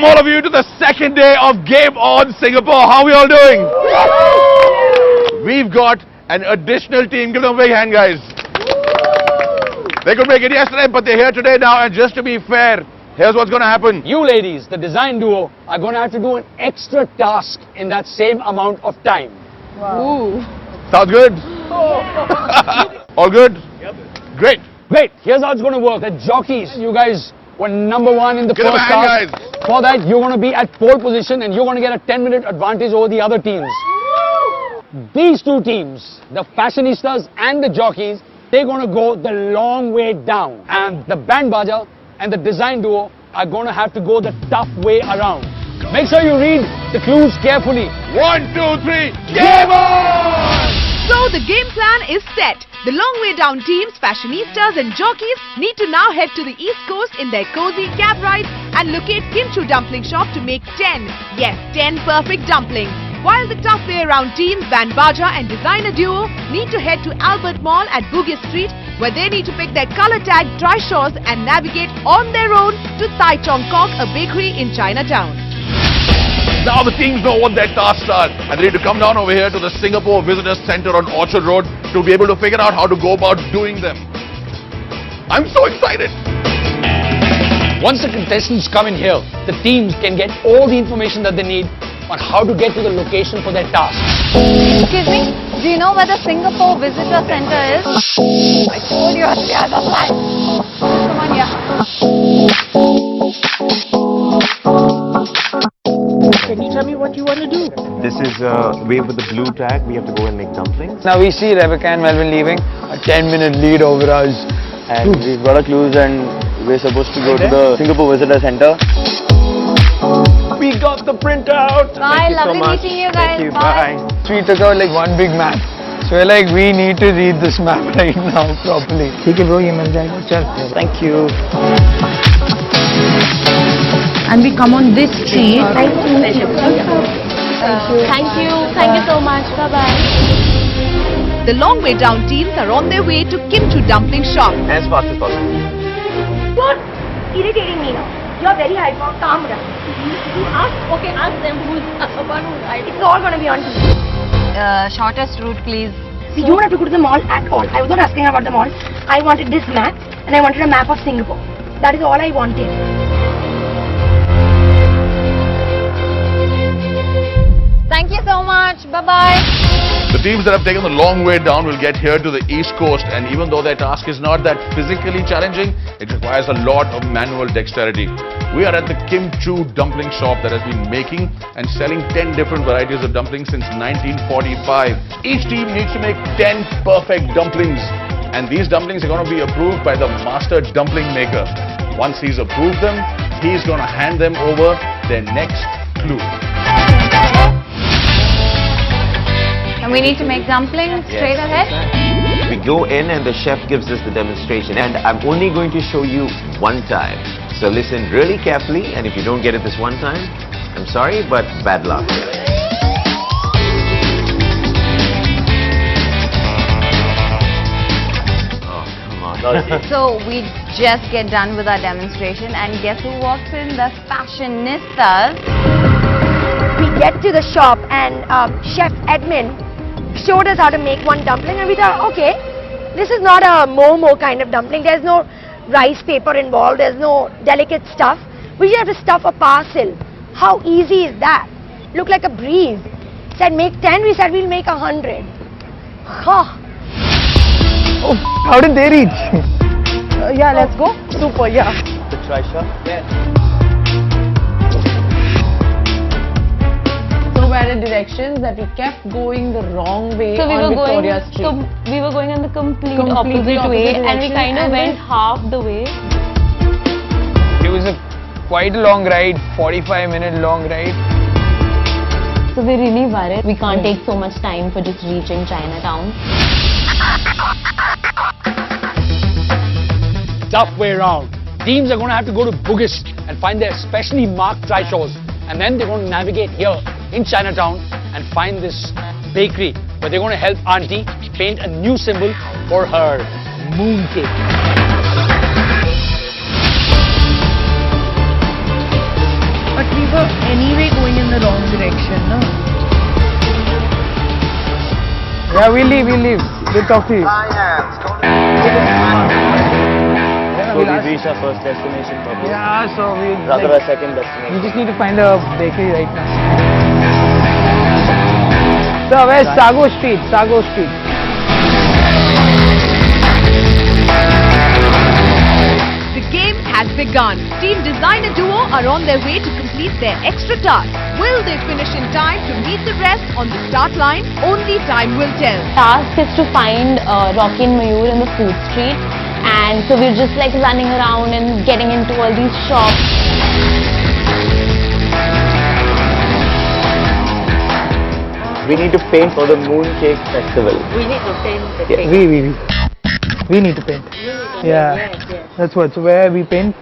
welcome all of you to the second day of Game On Singapore. How are we all doing? We've got an additional team. Give them a big hand, guys. They could make it yesterday, but they're here today now. And just to be fair, here's what's going to happen. You ladies, the design duo, are going to have to do an extra task in that same amount of time. Wow. Sounds good? All good? Yep. Great. Wait, here's how it's going to work. The jockeys, you guys were number one in the Give them a first hand, task. guys. For that, you're going to be at pole position and you're going to get a 10-minute advantage over the other teams. These two teams, the fashionistas and the jockeys, they're going to go the long way down. And the band baja and the design duo are going to have to go the tough way around. Make sure you read the clues carefully. 1, 2, 3, game on! So the game plan is set. The long way down teams, fashionistas and jockeys need to now head to the East Coast in their cozy cab ride and locate Kimchi dumpling shop to make 10 perfect dumplings. While the tough way around teams, Van Baja and designer duo need to head to Albert Mall at Bugis Street, where they need to pick their color tag trishaws and navigate on their own to Tai Chong Kok, a bakery in Chinatown. Now the teams know what their tasks are and they need to come down over here to the Singapore Visitor Center on Orchard Road to be able to figure out how to go about doing them. I'm so excited. Once the contestants come in here, the teams can get all the information that they need on how to get to the location for their task. Excuse me, do you know where the Singapore Visitor Center is? I told you on the other side. Come on here. Can you tell me what you want to do? This is way with the blue tag. We have to go and make dumplings. Now we see Rebecca and Melvin leaving, a 10-minute lead over us. And we've got our clues and we're supposed to go to the Singapore Visitor Center. We got the printout. Bye, lovely meeting you guys. Thank you, bye. We took out like one big map. So we're like, we need to read this map right now properly. ठीक है bro, ये मिल जाएगा. चल. Thank you. And we come on this street. Thank you. Thank you so much. Bye-bye. The long way down teams are on their way to Kimchi dumpling shop. As fast as possible. You're irritating me now. You're very hyper. Calm down. You ask them who's one who's right. It's all gonna be on TV. Shortest route, please. See, you don't have to go to the mall at all. I was not asking about the mall. I wanted this map and I wanted a map of Singapore. That is all I wanted. Thank you so much. Bye-bye. The teams that have taken the long way down will get here to the East Coast, and even though their task is not that physically challenging, it requires a lot of manual dexterity. We are at the Kimchi dumpling shop that has been making and selling 10 different varieties of dumplings since 1945. Each team needs to make 10 perfect dumplings, and these dumplings are going to be approved by the master dumpling maker. Once he's approved them, he's going to hand them over their next clue. And we need to make dumplings straight ahead. We go in and the chef gives us the demonstration. And I'm only going to show you one time. So listen really carefully, and if you don't get it this one time, I'm sorry, but bad luck. Oh, come on. So we just get done with our demonstration and guess who walks in? The fashionistas. We get to the shop and Chef Edmund showed us how to make one dumpling and we thought, okay, this is not a momo kind of dumpling. There's no rice paper involved. There's no delicate stuff. We just have to stuff a parcel. How easy is that? Looked like a breeze. Said make 10, we said we'll make 100. Huh. Oh, how did they reach? Yeah, let's go. Super, yeah. The trishaw? So we had directions that we kept going the wrong way So we on were Victoria going. Street. So we were going on the completely Completely opposite way, opposite and we direction, kind of and went then- half the way. It was quite a long ride, 45-minute long ride. So we're really worried. We can't take so much time for just reaching Chinatown. Tough way around. Teams are going to have to go to Bugis and find their specially marked trishaws. And then they're going to navigate here in Chinatown and find this bakery where they're going to help Auntie paint a new symbol for her mooncake. But we were anyway going in the wrong direction, no? Yeah, we'll leave. We'll talk to you. So we reached our first destination, probably. Yeah, so we Rather our second destination. we just need to find a bakery right now. So where's Sago Street? Sago Street. The game has begun. Team Designer Duo are on their way to complete their extra task. Will they finish in time to meet the rest on the start line? Only time will tell. Task is to find Rocky and Mayur in the food street, and so we're just like running around and getting into all these shops. We need to paint for the Mooncake Festival. We need to paint the Yeah. We need to paint. Yeah. That's what. So where we paint?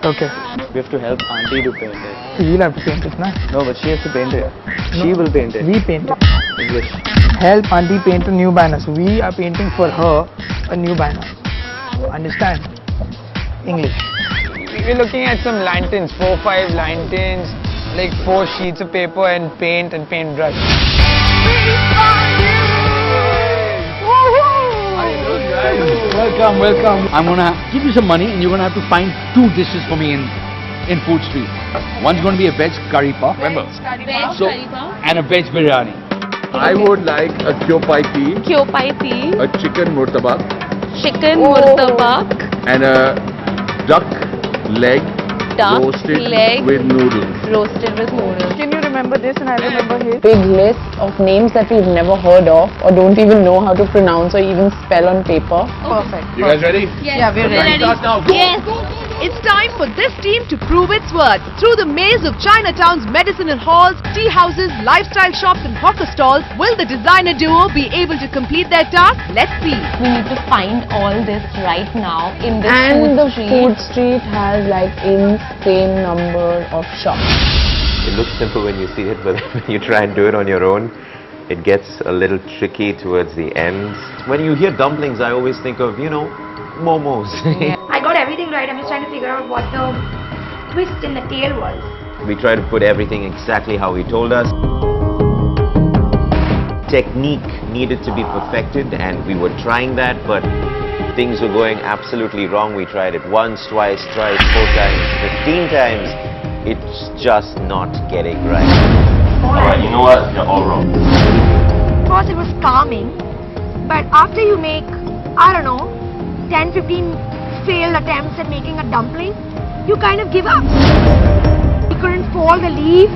Okay. We have to help Auntie to paint it. You'll have to paint it, na? No, but she has to paint it. She will paint it. We paint it. English. Help Auntie paint a new banner. So we are painting for her a new banner. Understand? English. We're looking at some lanterns, 4-5 lanterns, like 4 sheets of paper and paintbrush. Welcome. I'm gonna give you some money and you're gonna have to find 2 dishes for me in food street. One's gonna be a veg curry puff, remember? And a veg biryani. I would like a kyopai tea, Kyopai tea, a chicken murtabak, chicken murtabak, and a duck leg duck roasted leg with noodles. roasted with noodles. Can you remember this and I remember his? Big list of names that we've never heard of or don't even know how to pronounce or even spell on paper. Perfect. You guys ready? Yeah, we're Time ready. starts now. Go. Yes. It's time for this team to prove its worth. Through the maze of Chinatown's medicinal halls, tea houses, lifestyle shops and hawker stalls, will the designer duo be able to complete their task? Let's see. We need to find all this right now in this And the food food street. street has like insane number of shops. It looks simple when you see it, but when you try and do it on your own, it gets a little tricky towards the end. When you hear dumplings, I always think of, momos. I got everything right. I'm just trying to figure out what the twist in the tail was. We try to put everything exactly how he told us. Technique needed to be perfected, and we were trying that, but things were going absolutely wrong. We tried it once, twice, thrice, 4 times, 15 times. It's just not getting right. Alright, you know what? You're all wrong. First it was calming, but after you make, I don't know, 10-15 failed attempts at making a dumpling, you kind of give up. We couldn't fold the leaf,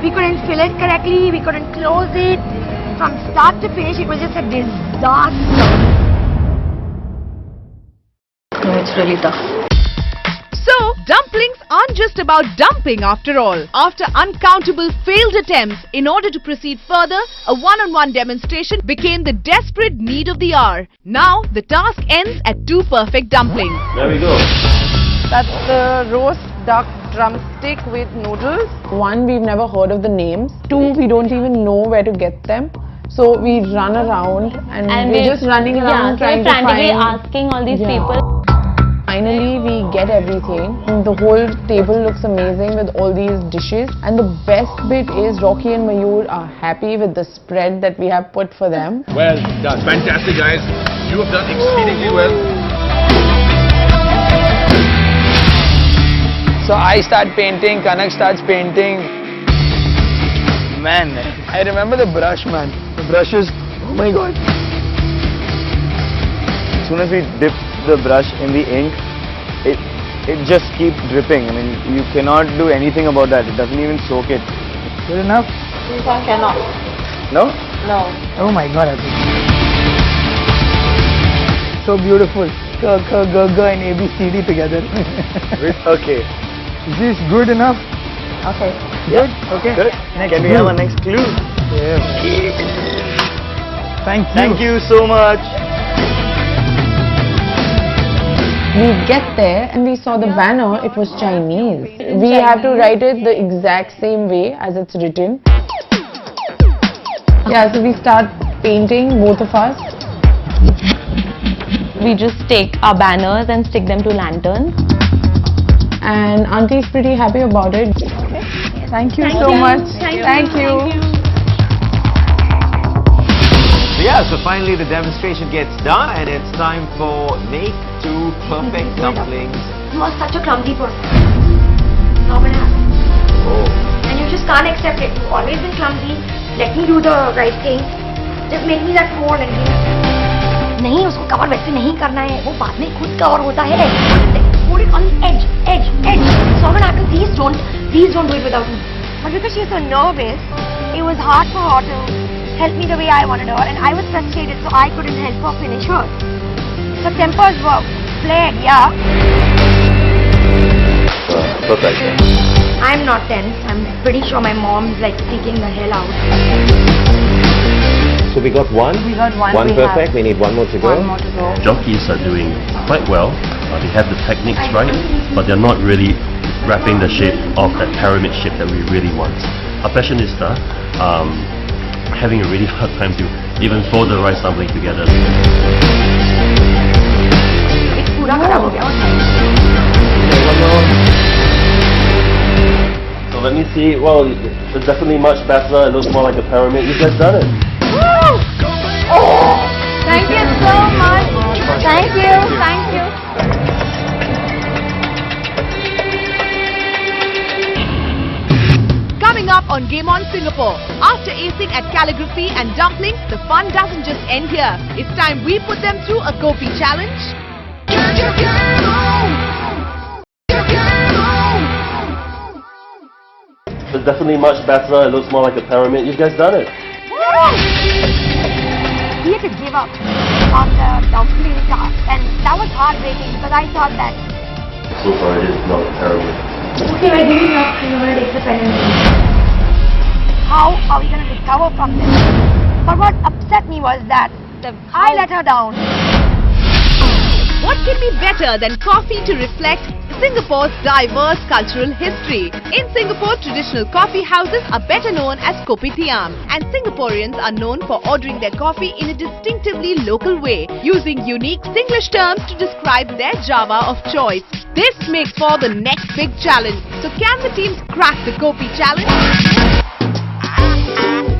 we couldn't fill it correctly, we couldn't close it. From start to finish, it was just a disaster. No, it's really tough. So, dumplings aren't just about dumping after all. After uncountable failed attempts, in order to proceed further, a one-on-one demonstration became the desperate need of the hour. Now, the task ends at 2 perfect dumplings. There we go. That's the roast duck drumstick with noodles. 1, we've never heard of the names. 2, we don't even know where to get them. So we run around and we're just running around trying to frantically find. asking all these people. Finally, we get everything. The whole table looks amazing with all these dishes. And the best bit is Rocky and Mayur are happy with the spread that we have put for them. Well done. Fantastic, guys. You have done exceedingly well. So I start painting, Kanak starts painting. Man, I remember the brush, man. The brushes, oh my god. As soon as we dip the brush in the ink, it just keeps dripping. I mean, you cannot do anything about that. It doesn't even soak it. Good enough? Cannot. No? No. Oh my god, I think. So beautiful. G, and ABCD together. Okay. Is this good enough? Okay. Good? Okay. Good. Next Can we clue. have a next clue? Yeah. Thank you. Thank you so much. We get there and we saw the banner, it was Chinese. We have to write it the exact same way as it's written. Yeah, so we start painting, both of us. We just take our banners and stick them to lanterns. And Auntie's pretty happy about it. Thank you so much. Thank you. So yeah, so finally the demonstration gets done and it's time for make two perfect dumplings. You are such a clumsy person. Not gonna happen. Oh. And you just can't accept it. You've always been clumsy. Let me do the right thing. Just make me that four and नहीं उसको cover वैसे नहीं करना है वो बाद में खुद कवर होता है put it on the edge so when happen please don't do it without me but because she was so nervous it was hard for her to help me the way I wanted her and I was frustrated so I couldn't help her finish hers so tempers were flared yeah Perfect. I'm not tense I'm pretty sure my mom's like freaking the hell out. So we got one? We got one. One perfect, we need one more to go. One more to go. Jockeys are doing quite well. They have the techniques right, but they're not really wrapping the shape of that pyramid shape that we really want. A fashionista having a really hard time to even fold the rice dumpling together. So let me see. Well, it's definitely much better. It looks more like a pyramid. You guys done it. Oh, thank you so much. Thank you. Coming up on Game On Singapore, after acing at calligraphy and dumplings, the fun doesn't just end here. It's time we put them through a Kopi challenge. It's definitely much better. It looks more like a pyramid. You guys done it. We had to give up on the dumpling task and that was heartbreaking because I thought that So far it is not a pyramid. okay we're giving up and we're going to take the penalty. How are we going to recover from this? But what upset me was that I let her down. What can be better than coffee to reflect Singapore's diverse cultural history? In Singapore, traditional coffee houses are better known as kopitiam, and Singaporeans are known for ordering their coffee in a distinctively local way, using unique Singlish terms to describe their Java of choice. This makes for the next big challenge. So can the teams crack the Kopi challenge?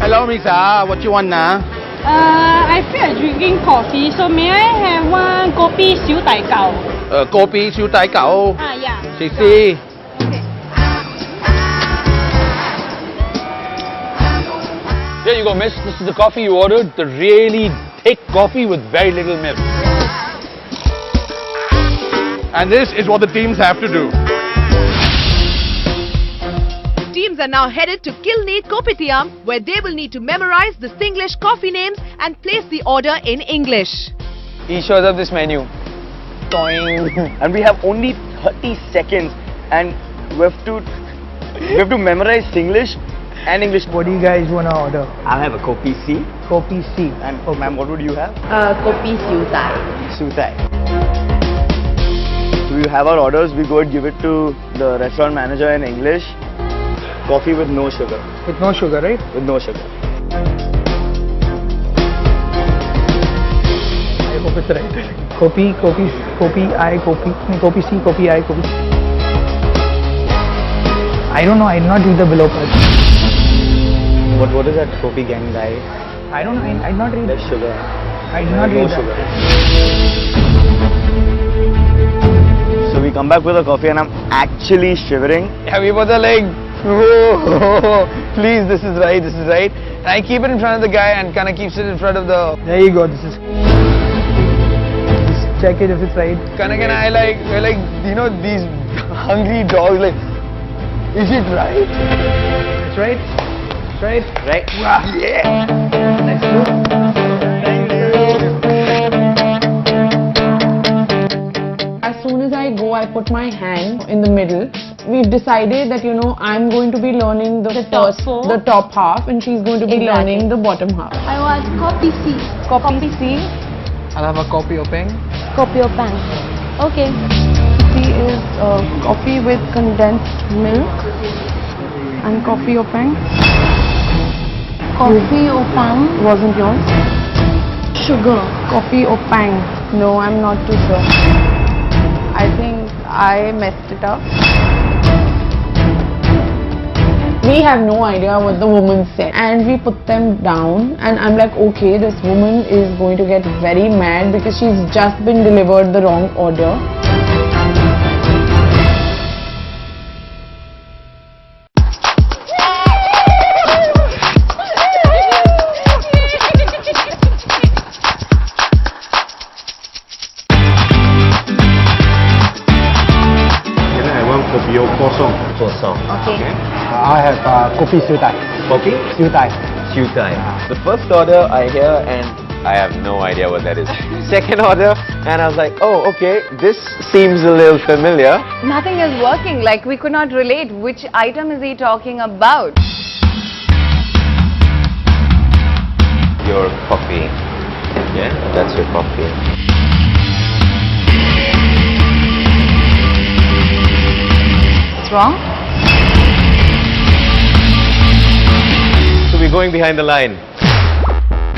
Hello, Misa. What you want now? I feel like drinking coffee, so may I have one kopi siu tai gao? Kopi siu tai gao. Yeah. 60. Here you go, miss. This is the coffee you ordered. The really thick coffee with very little milk. And this is what the teams have to do. Teams are now headed to Kilney Kopitiam, where they will need to memorize the Singlish coffee names and place the order in English. He shows up this menu. Toing. And we have only 30 seconds and we have to memorize Singlish and English. What do you guys want to order? I'll have a Kopi C. Kopi C. And ma'am, what would you have? Kopi siu tai. Sutai. So we have our orders, we go and give it to the restaurant manager in English. Coffee with no sugar. With no sugar, right? With no sugar. I hope it's right. Kopi C, Kopi C. I don't know, I did not read the below part. What is that Kopi gang guy? I don't know, I did not read. Less sugar. I did not no read sugar. that. So we come back with a coffee and I'm actually shivering. Yeah, we both are like, oh, please, this is right. And I keep it in front of the guy and kind of keeps it in front of the... There you go, this is... Just check it if it's right. Kanak and I we're like, you know, these hungry dogs, like, is it right? It's right? It's right? Right? Wow, yeah! Let's go. As soon as I go, I put my hand in the middle. We've decided that, you know, I'm going to be learning the top half and she's going to be learning the bottom half. I want kopi C. Kopi C. I'll have a kopi openg. Kopi opang. Okay. C is coffee with condensed milk and coffee opang. Coffee opang wasn't yours. Sugar. Coffee opang. No, I'm not too sure. I think I messed it up. We have no idea what the woman said, and we put them down, and I'm like, okay, this woman is going to get very mad because she's just been delivered the wrong order. Okay. I have kopi siu dai. Kopi? Siu dai. Siu dai. The first order I hear and I have no idea what that is. Second order and I was like, oh, okay, this seems a little familiar. Nothing is working. Like, we could not relate. Which item is he talking about? Your coffee. Yeah, that's your coffee. What's wrong? So we're going behind the line.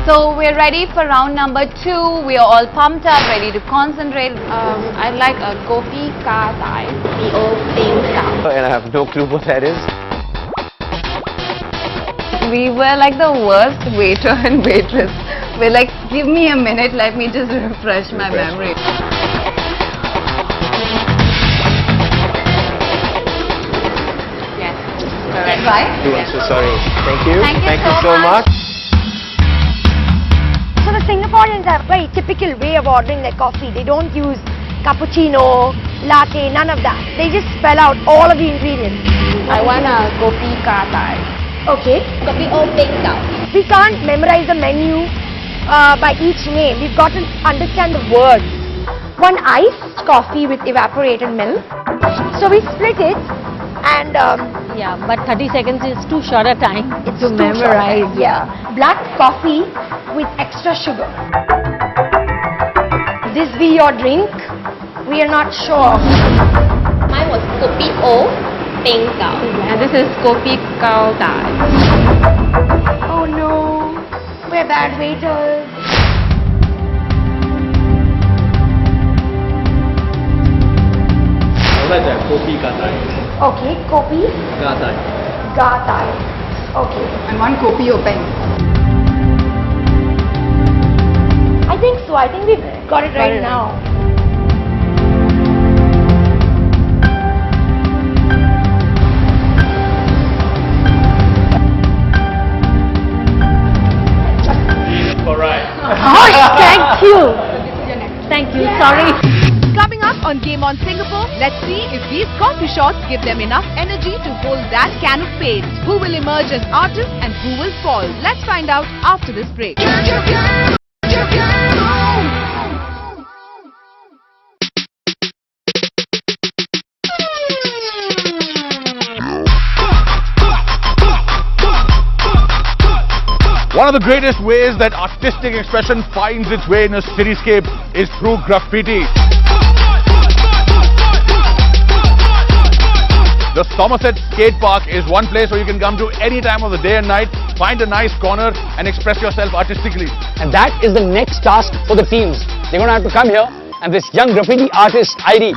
So we're ready for round number 2. We are all pumped up, ready to concentrate. I'd like a kopi ka dai, P.O. Ping Kao. And I have no clue what that is. We were like the worst waiter and waitress. We're like, give me a minute, let me just refresh my memory. Yes, correct. Right? I'm so sorry. Thank you. Thank you so much. So the Singaporeans have a very typical way of ordering their coffee. They don't use cappuccino, latte, none of that. They just spell out all of the ingredients. I want a kopi ka dai. Okay. Kopi O Ping Kao. We can't memorize the menu by each name. We've got to understand the words. One iced coffee with evaporated milk. So we split it and Yeah, but 30 seconds is too short a time it's to too memorize. short. Yeah. Black coffee with extra sugar. This be your drink? We are not sure. Mine was kopi O Ping Kao. And this is kopi Kao dai. Oh no, we're bad waiters. I like that kopi ka dai. Okay, kopi, Ka dai. gatai. Okay. And one kopi openg. I think so. I think we've got it right now. Alright. Oh, thank you. Thank you, sorry. Coming up on Game on Singapore, let's see if these coffee shots give them enough energy to hold that can of paint. Who will emerge as artists and who will fall? Let's find out after this break. One of the greatest ways that artistic expression finds its way in a cityscape is through graffiti. The Somerset Skate Park is one place where you can come to any time of the day and night, find a nice corner and express yourself artistically. And that is the next task for the teams. They're going to have to come here and this young graffiti artist, Heidi,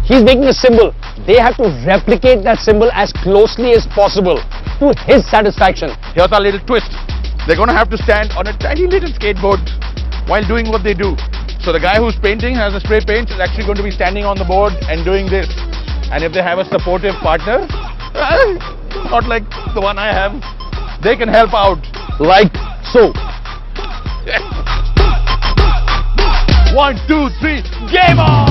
he's making a symbol. They have to replicate that symbol as closely as possible to his satisfaction. Here's our little twist. They're going to have to stand on a tiny little skateboard while doing what they do. So the guy who's painting has a spray paint is actually going to be standing on the board and doing this. And if they have a supportive partner, not like the one I have, they can help out. Like so. 1, 2, 3, game on!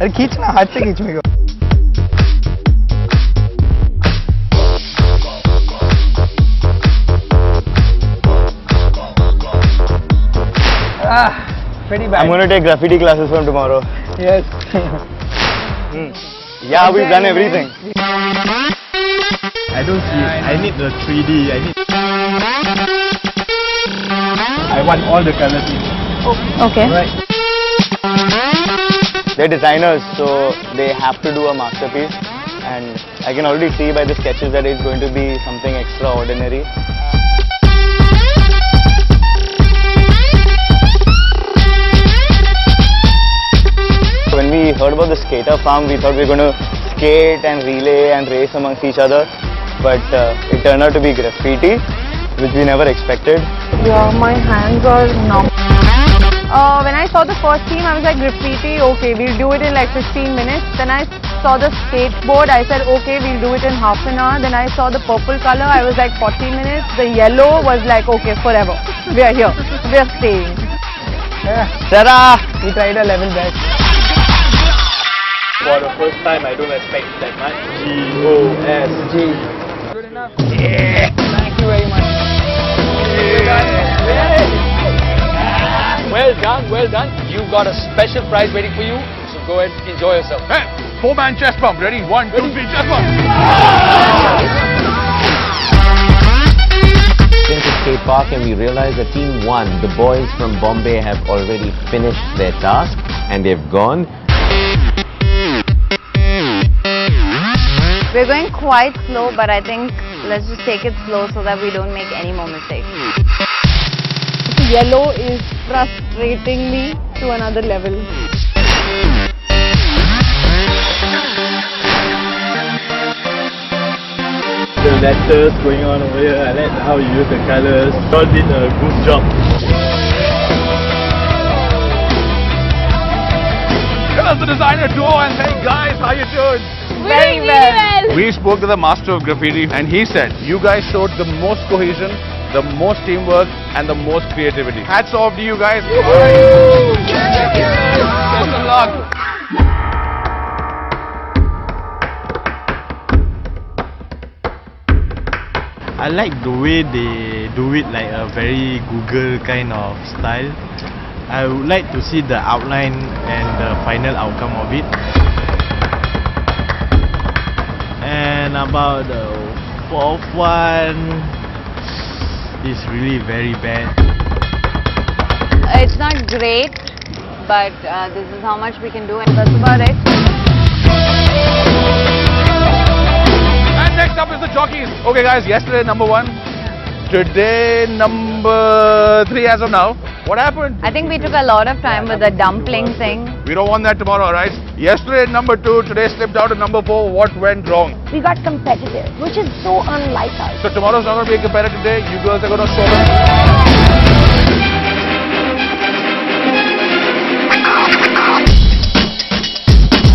अरे खींचना हाथ से खींच मेरे को pretty bad. I'm going to take graffiti classes from tomorrow. Yes. Yeah, we've done everything. I don't see it. I need the 3D. I want all the colors in. Okay. Right. They're designers, so they have to do a masterpiece. And I can already see by the sketches that it's going to be something extraordinary. heard about the skater farm, we thought we were going to skate and relay and race amongst each other. But it turned out to be graffiti, which we never expected. Yeah, my hands are numb. When I saw the first team, I was like, graffiti, okay, we'll do it in like 15 minutes. Then I saw the skateboard, I said, okay, we'll do it in half an hour. Then I saw the purple color, I was like 40 minutes. The yellow was like, okay, forever. We are here. We are staying. Yeah. Ta-da! We tried our level best. For the first time, I don't expect that much. G-O-S-G. Good enough. Yeah. Thank you very much. Well done, well done. You've got a special prize waiting for you. So go ahead, enjoy yourself. Hey, 4-man chest bump. Ready? 1, 2, 3, chest bump. Into skate park and we realized that team 1, the boys from Bombay, have already finished their task and they've gone. We're going quite slow, but I think let's just take it slow so that we don't make any more mistakes. Yellow is frustrating me to another level. The letters going on over here, I like how you use the colors. You all did a good job. Here's the designer duo and hey guys, how you doing? Very well. We spoke to the master of graffiti and he said you guys showed the most cohesion, the most teamwork and the most creativity. Hats off to you guys. Best of luck. I like the way they do it like a very Google kind of style. I would like to see the outline and the final outcome of it. And about the fourth one, is really very bad. It's not great, but this is how much we can do and that's about it. And next up is the jockeys. Okay guys, yesterday number 1. Today number 3 as of now. What happened? I think we took a lot of time with the dumpling thing. We don't want that tomorrow, right? Yesterday number 2, today slipped out to number 4. What went wrong? We got competitive, which is so unlike us. So tomorrow's not going to be a competitive day. You girls are going to show them.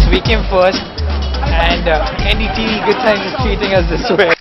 We came first, and NDT Good Time is treating us this way.